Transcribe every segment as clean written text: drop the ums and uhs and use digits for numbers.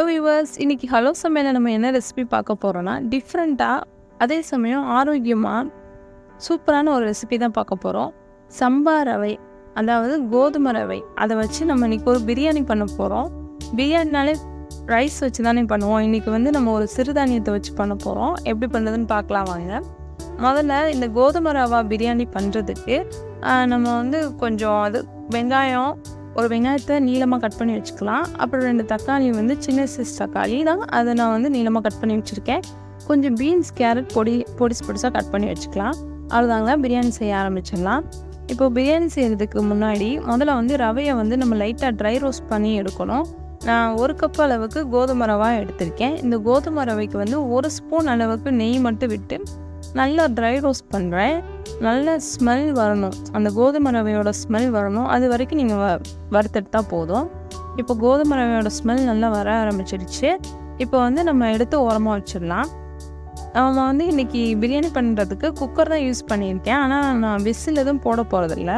Viewers, இன்னைக்கு hello சமையல்ல நம்ம என்ன ரெசிபி பார்க்க போறோம்னா, டிஃப்ரெண்ட்டாக அதே சமயம் ஆரோக்கியமாக சூப்பரான ஒரு ரெசிபி தான் பார்க்க போகிறோம். சம்பா ரவை, அதாவது கோதுமை ரவை, அதை வச்சு நம்ம இன்னைக்கு ஒரு பிரியாணி பண்ண போகிறோம். பிரியாணினாலே ரைஸ் வச்சு தானே பண்ணுவோம். இன்றைக்கி வந்து நம்ம ஒரு சிறுதானியத்தை வச்சு பண்ண போகிறோம். எப்படி பண்ணுறதுன்னு பார்க்கலாம் வாங்க. முதல்ல இந்த கோதுமை ரவா பிரியாணி பண்ணுறதுக்கு நம்ம வந்து கொஞ்சம் வெங்காயம், ஒரு வெங்காயத்தை நீளமாக கட் பண்ணி வச்சுக்கலாம். அப்புறம் 2 தக்காளி வந்து சின்ன சைஸ் தக்காளி தான், அதை நான் வந்து நீளமாக கட் பண்ணி வச்சுருக்கேன். கொஞ்சம் பீன்ஸ், கேரட் பொடிசு பொடிசாக கட் பண்ணி வச்சுக்கலாம். அவ்வளோதாங்க, பிரியாணி செய்ய ஆரம்பிச்சிடலாம். இப்போ பிரியாணி செய்கிறதுக்கு முன்னாடி முதல்ல வந்து ரவையை வந்து நம்ம லைட்டாக ட்ரை ரோஸ்ட் பண்ணி எடுக்கணும். நான் 1 கப் அளவுக்கு கோதுமை ரவா எடுத்திருக்கேன். இந்த கோதுமை ரவைக்கு வந்து 1 ஸ்பூன் அளவுக்கு நெய் மட்டும் விட்டு நல்லா ட்ரை ரோஸ்ட் பண்ணுறேன். நல்ல ஸ்மெல் வரணும், அந்த கோதுமை ரவையோட ஸ்மெல் வரணும். அது வரைக்கும் நீங்கள் வறுத்தெடுத்தால் போதும். இப்போ கோதுமை ரவையோட ஸ்மெல் நல்லா வர ஆரம்பிச்சிடுச்சு. இப்போ வந்து நம்ம எடுத்து ஓரமாக வச்சிடலாம். நம்ம வந்து இன்றைக்கி பிரியாணி பண்ணுறதுக்கு குக்கர் தான் யூஸ் பண்ணியிருக்கேன். ஆனால் நான் விசில் எதுவும் போட போகிறதில்ல.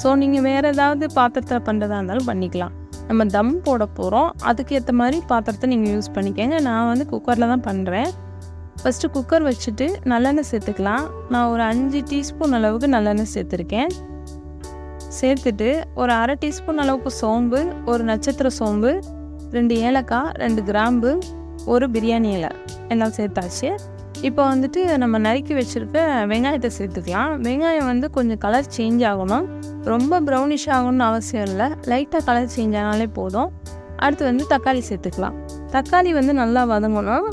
ஸோ நீங்கள் வேறு ஏதாவது பாத்திரத்தில் பண்ணுறதா இருந்தாலும் பண்ணிக்கலாம். நம்ம தம் போட போகிறோம், அதுக்கு ஏற்ற மாதிரி பாத்திரத்தை நீங்கள் யூஸ் பண்ணிக்கங்க. நான் வந்து குக்கரில் தான் பண்ணுறேன். ஃபஸ்ட்டு குக்கர் வச்சுட்டு நல்லெண்ணெய் சேர்த்துக்கலாம். நான் ஒரு 5 டீஸ்பூன் அளவுக்கு நல்லெண்ணெய் சேர்த்துருக்கேன். சேர்த்துட்டு ஒரு 1/2 டீஸ்பூன் அளவுக்கு சோம்பு, ஒரு நட்சத்திர சோம்பு, 2 ஏலக்காய், 2 கிராம்பு, ஒரு பிரியாணி இலை எல்லாம் சேர்த்தாச்சு. இப்போ வந்துட்டு நம்ம நறுக்கி வச்சுருக்க வெங்காயத்தை சேர்த்துக்கலாம். வெங்காயம் வந்து கொஞ்சம் கலர் சேஞ்ச் ஆகணும். ரொம்ப ப்ரௌனிஷ் ஆகணும்னு அவசியம் இல்லை, லைட்டாக கலர் சேஞ்ச் ஆனாலே போதும். அடுத்து வந்து தக்காளி சேர்த்துக்கலாம். தக்காளி வந்து நல்லா வதங்கணும்.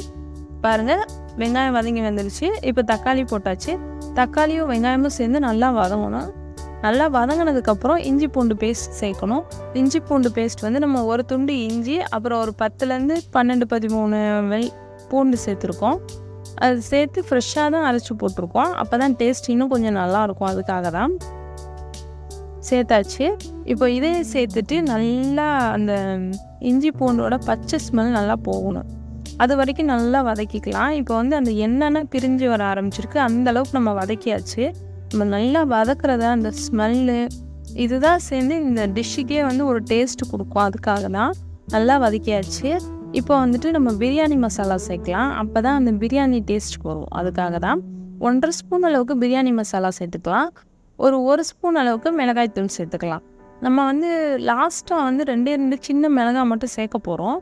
பாருங்கள், வெங்காயம் வதங்கி வந்துடுச்சு. இப்போ தக்காளி போட்டாச்சு. தக்காளியும் வெங்காயமும் சேர்ந்து நல்லா வதங்கணும். நல்லா வதங்கினதுக்கப்புறம் இஞ்சி பூண்டு பேஸ்ட் சேர்க்கணும். இஞ்சி பூண்டு பேஸ்ட் வந்து நம்ம ஒரு துண்டு இஞ்சி, அப்புறம் ஒரு 10லேருந்து 12, 13 பூண்டு சேர்த்துருக்கோம். அது சேர்த்து ஃப்ரெஷ்ஷாக தான் அரைச்சி போட்டிருக்கோம். அப்போ தான் டேஸ்ட் இன்னும் கொஞ்சம் நல்லாயிருக்கும், அதுக்காக தான் சேர்த்தாச்சு. இப்போ இதே சேர்த்துட்டு நல்லா அந்த இஞ்சி பூண்டோட பச்சை ஸ்மெல் நல்லா போகணும். அது வரைக்கும் நல்லா வதக்கிக்கலாம். இப்போ வந்து அந்த எண்ணெய் பிரிஞ்சு வர ஆரம்பிச்சிருக்கு, அந்தளவுக்கு நம்ம வதக்கியாச்சு. நம்ம நல்லா வதக்குறத அந்த ஸ்மெல்லு இதுதான் சேர்ந்து இந்த டிஷ்ஷுக்கே வந்து ஒரு டேஸ்ட்டு கொடுக்கும். அதுக்காக தான் நல்லா வதக்கியாச்சு. இப்போ வந்துட்டு நம்ம பிரியாணி மசாலா சேர்க்கலாம். அப்போ தான் அந்த பிரியாணி டேஸ்ட் வரும். அதுக்காக தான் 1.5 ஸ்பூன் அளவுக்கு பிரியாணி மசாலா சேர்த்துக்கலாம். ஒரு 1 ஸ்பூன் அளவுக்கு மிளகாய் தூள் சேர்த்துக்கலாம். நம்ம வந்து லாஸ்ட்டாக வந்து 2 சின்ன மிளகாய் மட்டும் சேர்க்க போகிறோம்.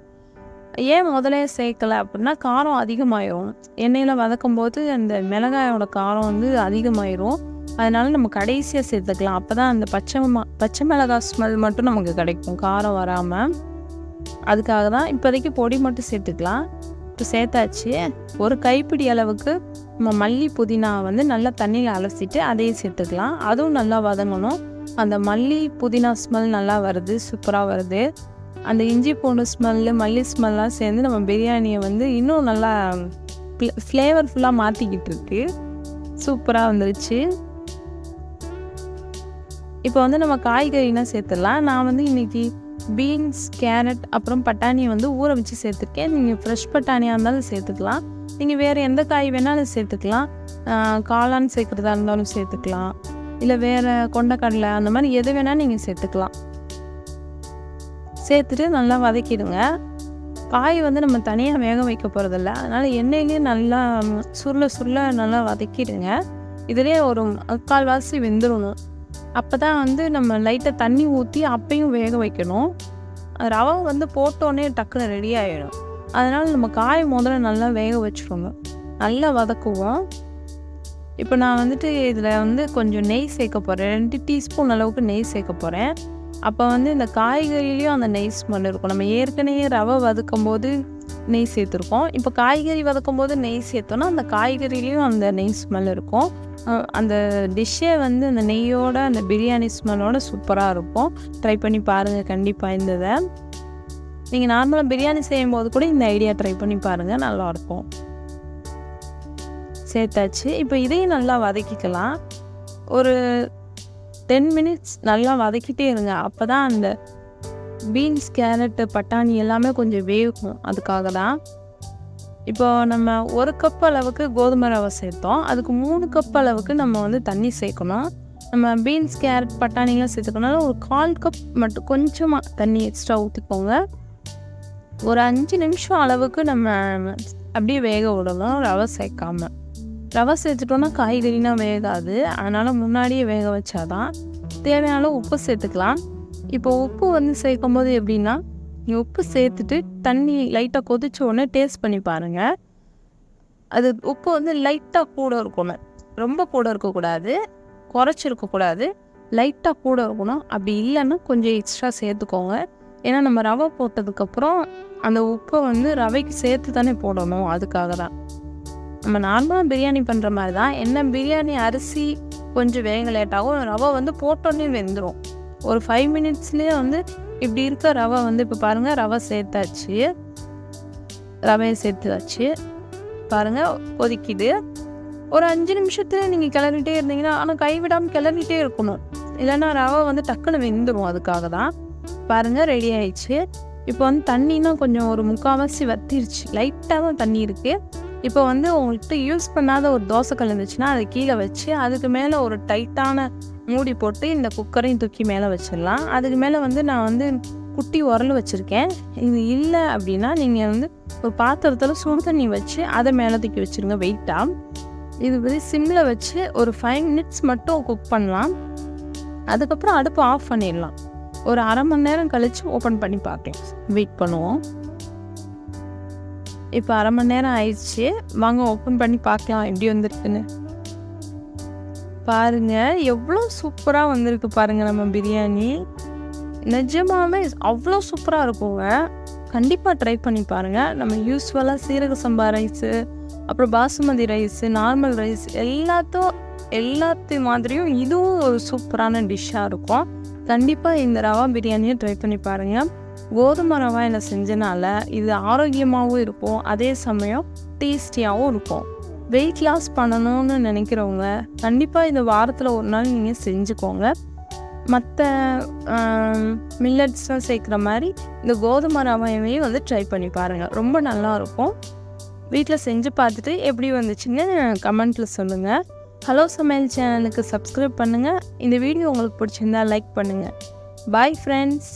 ஏன் முதலே சேர்க்கலை அப்படின்னா, காரம் அதிகமாயிரும். எண்ணெயில் வதக்கும் போது அந்த மிளகாயோட காரம் வந்து அதிகமாயிரும். அதனால நம்ம கடைசியாக சேர்த்துக்கலாம். அப்போ தான் அந்த பச்சை மிளகாய் ஸ்மெல் மட்டும் நமக்கு கிடைக்கும், காரம் வராமல். அதுக்காக தான் இப்போதைக்கு பொடி மட்டும் சேர்த்துக்கலாம். இப்போ சேர்த்தாச்சு. ஒரு கைப்பிடி அளவுக்கு நம்ம மல்லி புதினா வந்து நல்லா தண்ணியில் அலசிட்டு அதையும் சேர்த்துக்கலாம். அதுவும் நல்லா வதங்கணும். அந்த மல்லி புதினா ஸ்மெல் நல்லா வருது, சூப்பராக வருது. அந்த இஞ்சி பூண்டு ஸ்மெல்லு, மல்லி ஸ்மெல்லாம் சேர்ந்து நம்ம பிரியாணியை வந்து இன்னும் நல்லா ஃப்ளேவர்ஃபுல்லாக மாற்றிக்கிட்டு இருக்கு. சூப்பராக வந்துருச்சு. இப்போ வந்து நம்ம காய்கறிலாம் சேர்த்துடலாம். நான் வந்து இன்றைக்கி பீன்ஸ், கேரட், அப்புறம் பட்டாணியை வந்து ஊற வச்சு சேர்த்துருக்கேன். நீங்கள் ஃப்ரெஷ் பட்டாணியாக இருந்தாலும் சேர்த்துக்கலாம். நீங்கள் வேறு எந்த காய் வேணாலும் சேர்த்துக்கலாம். காளான் சேர்க்குறதா இருந்தாலும் சேர்த்துக்கலாம். இல்லை வேறு கொண்டைக்கடலை, அந்த மாதிரி எது வேணாலும் நீங்கள் சேர்த்துக்கலாம். சேர்த்துட்டு நல்லா வதக்கிடுங்க. காய் வந்து நம்ம தனியாக வேக வைக்க போகிறதில்ல, அதனால் எண்ணெயிலேயே நல்லா சுருள நல்லா வதக்கிடுங்க. இதிலே ஒரு 3/4 வெந்துடணும். அப்போ தான் வந்து நம்ம லைட்டாக தண்ணி ஊற்றி அப்பையும் வேக வைக்கணும். ரவை வந்து போட்டோன்னே டக்குன்னு ரெடி ஆகிடும். அதனால் நம்ம காய் முதல்ல நல்லா வேக வச்சுருவோங்க, நல்லா வதக்குவோம். இப்போ நான் வந்துட்டு இதில் வந்து கொஞ்சம் நெய் சேர்க்க போகிறேன். 2 டீஸ்பூன் அளவுக்கு நெய் சேர்க்க போகிறேன். அப்போ வந்து இந்த காய்கறிலையும் அந்த நெய் ஸ்மெல் இருக்கும். நம்ம ஏற்கனவே ரவை வதக்கும் போது நெய் சேர்த்துருக்கோம். இப்போ காய்கறி வதக்கும் போது நெய் சேர்த்தோன்னா அந்த காய்கறிலையும் அந்த நெய் ஸ்மெல் இருக்கும். அந்த டிஷ்ஷே வந்து அந்த நெய்யோட அந்த பிரியாணி ஸ்மெல்லோட சூப்பராக இருக்கும். ட்ரை பண்ணி பாருங்கள் கண்டிப்பாக. இதை நீங்கள் நார்மலாக பிரியாணி செய்யும் போது கூட இந்த ஐடியா ட்ரை பண்ணி பாருங்கள், நல்லாயிருக்கும். சேர்த்தாச்சு. இப்போ இதையும் நல்லா வதக்கிக்கலாம். ஒரு 10 மினிட்ஸ் நல்லா வதக்கிட்டே இருங்க. அப்போ தான் அந்த பீன்ஸ், கேரட்டு, பட்டாணி எல்லாமே கொஞ்சம் வேகும். அதுக்காக தான். இப்போ நம்ம 1 கப் அளவுக்கு கோதுமை ரவை சேர்த்தோம். அதுக்கு 3 கப் அளவுக்கு நம்ம வந்து தண்ணி சேர்க்கணும். நம்ம பீன்ஸ், கேரட், பட்டாணிலாம் சேர்த்துக்கனால ஒரு 1/4 கப் மட்டும் கொஞ்சமாக தண்ணி எக்ஸ்ட்ரா ஊற்றிக்கோங்க. ஒரு 5 நிமிஷம் அளவுக்கு நம்ம அப்படியே வேக விடலாம் ரவை சேர்க்காம. ரவை சேர்த்துட்டோன்னா காய்கறிலாம் வேகாது. அதனால் முன்னாடியே வேக வச்சாதான். தேவையான அளவு உப்பு சேர்த்துக்கலாம். இப்போ உப்பு வந்து சேர்க்கும்போது எப்படின்னா, நீங்கள் உப்பு சேர்த்துட்டு தண்ணி லைட்டாக கொதிச்ச உடனே டேஸ்ட் பண்ணி பாருங்கள். அது உப்பு வந்து லைட்டாக கூட இருக்கணும், ரொம்ப கூட இருக்கக்கூடாது, குறைச்சிருக்கக்கூடாது, லைட்டாக கூட இருக்கணும். அப்படி இல்லைன்னா கொஞ்சம் எக்ஸ்ட்ரா சேர்த்துக்கோங்க. ஏன்னா நம்ம ரவை போட்டதுக்கப்புறம் அந்த உப்பை வந்து ரவைக்கு சேர்த்து தானே போடணும். அதுக்காக தான். நம்ம நார்மலாக பிரியாணி பண்ணுற மாதிரி தான். என்ன பிரியாணி அரிசி கொஞ்சம் வேக லேட்டாகும், ரவை வந்து போட்டோன்னே வெந்துடும். ஒரு 5 மினிட்ஸ்லேயே வந்து இப்படி இருக்க ரவை வந்து இப்போ பாருங்கள், ரவை சேர்த்தாச்சு, ரவையை சேர்த்தாச்சு பாருங்கள், கொதிக்குது. ஒரு 5 நிமிஷத்தில் நீங்கள் கிளறிட்டே இருந்தீங்கன்னா, ஆனால் கைவிடாமல் கிளறிட்டே இருக்கணும், இல்லைன்னா ரவை வந்து டக்குன்னு வெந்துடும். அதுக்காக தான். பாருங்கள், ரெடி ஆயிடுச்சு. இப்போ வந்து தண்ணின்னா கொஞ்சம் ஒரு 3/4 வத்திருச்சு, லைட்டாக தான் தண்ணி இருக்குது. இப்போ வந்து உங்கள்கிட்ட யூஸ் பண்ணாத ஒரு தோசைக்கல் இருந்துச்சுன்னா அதை கீழே வச்சு அதுக்கு மேலே ஒரு டைட்டான மூடி போட்டு இந்த குக்கரையும் தூக்கி மேலே வச்சிடலாம். அதுக்கு மேலே வந்து நான் வந்து குட்டி உரல் வச்சுருக்கேன். இது இல்லை அப்படின்னா நீங்கள் வந்து ஒரு பாத்திரத்தில் சுடு தண்ணி வச்சு அதை மேலே தூக்கி வச்சுருங்க வெயிட்டாக. இது வந்து சிம்மில் வச்சு ஒரு 5 மினிட்ஸ் மட்டும் குக் பண்ணலாம். அதுக்கப்புறம் அடுப்பு ஆஃப் பண்ணிடலாம். ஒரு அரை மணி நேரம் கழித்து ஓப்பன் பண்ணி பார்க்கலாம். வெயிட் பண்ணுவோம். இப்போ அரை மணி நேரம் ஆயிடுச்சு. வாங்க ஓப்பன் பண்ணி பார்க்கலாம் எப்படி வந்திருக்குன்னு. பாருங்கள், எவ்வளோ சூப்பராக வந்திருக்கு பாருங்கள் நம்ம பிரியாணி. நிஜமாவே அவ்வளோ சூப்பராக இருக்குங்க. கண்டிப்பாக ட்ரை பண்ணி பாருங்கள். நம்ம யூஸ்வலாக சீரக சம்பா ரைஸு, அப்புறம் பாசுமதி ரைஸு, நார்மல் ரைஸ் எல்லாத்தையும் மாதிரியும் இதுவும் ஒரு சூப்பரான டிஷ்ஷாக இருக்கும். கண்டிப்பாக இந்த ரவா பிரியாணியை ட்ரை பண்ணி பாருங்கள். கோதுமை ரவாயில் செஞ்சனால இது ஆரோக்கியமாகவும் இருக்கும், அதே சமயம் டேஸ்டியாகவும் இருக்கும். வெயிட் லாஸ் பண்ணணும்னு நினைக்கிறவங்க கண்டிப்பாக இந்த வாரத்தில் ஒரு நாள் நீங்கள் செஞ்சுக்கோங்க. மற்ற மில்லட்ஸ்லாம் சேர்க்குற மாதிரி இந்த கோதுமை ரவையையும் வந்து ட்ரை பண்ணி பாருங்கள். ரொம்ப நல்லாயிருக்கும். வீட்டில் செஞ்சு பார்த்துட்டு எப்படி வந்துச்சுன்னு கமெண்ட்டில் சொல்லுங்கள். ஹலோ சமையல் சேனலுக்கு சப்ஸ்கிரைப் பண்ணுங்கள். இந்த வீடியோ உங்களுக்கு பிடிச்சிருந்தா லைக் பண்ணுங்கள். Bye friends.